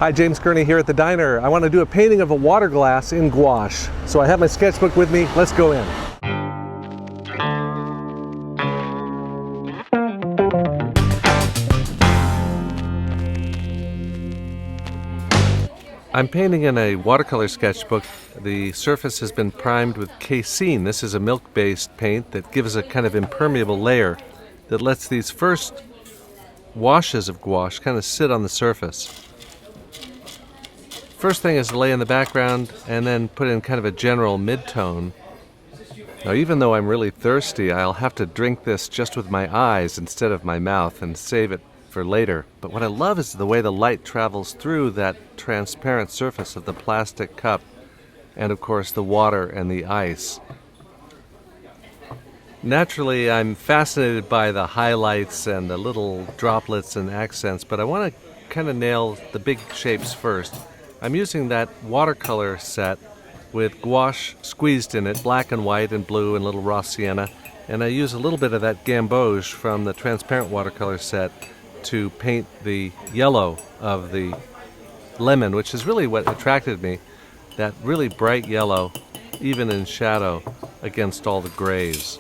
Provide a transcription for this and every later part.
Hi, James Gurney here at the diner. I want to do a painting of a water glass in gouache. So I have my sketchbook with me. Let's go in. I'm painting in a watercolor sketchbook. The surface has been primed with casein. This is a milk-based paint that gives a kind of impermeable layer that lets these first washes of gouache kind of sit on the surface. First thing is to lay in the background and then put in kind of a general mid-tone. Now, even though I'm really thirsty, I'll have to drink this just with my eyes instead of my mouth and save it for later. But what I love is the way the light travels through that transparent surface of the plastic cup and, of course, the water and the ice. Naturally, I'm fascinated by the highlights and the little droplets and accents, but I want to kind of nail the big shapes first. I'm using that watercolor set with gouache squeezed in it, black and white and blue and little raw sienna, and I use a little bit of that gamboge from the transparent watercolor set to paint the yellow of the lemon, which is really what attracted me, that really bright yellow, even in shadow, against all the grays.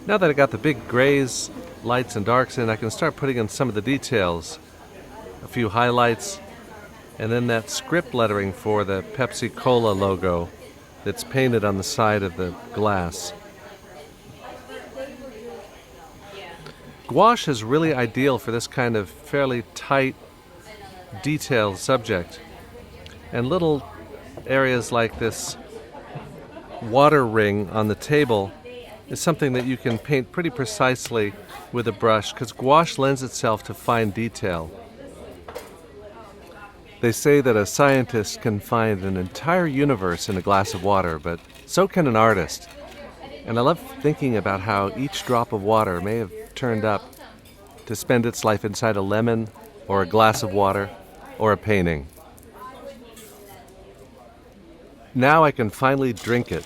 Now that I got the big grays, lights and darks in, I can start putting in some of the details. A few highlights, and then that script lettering for the Pepsi Cola logo that's painted on the side of the glass. Gouache is really ideal for this kind of fairly tight, detailed subject. And little areas like this water ring on the table is something that you can paint pretty precisely with a brush, because gouache lends itself to fine detail. They say that a scientist can find an entire universe in a glass of water, but so can an artist. And I love thinking about how each drop of water may have turned up to spend its life inside a lemon, or a glass of water, or a painting. Now I can finally drink it.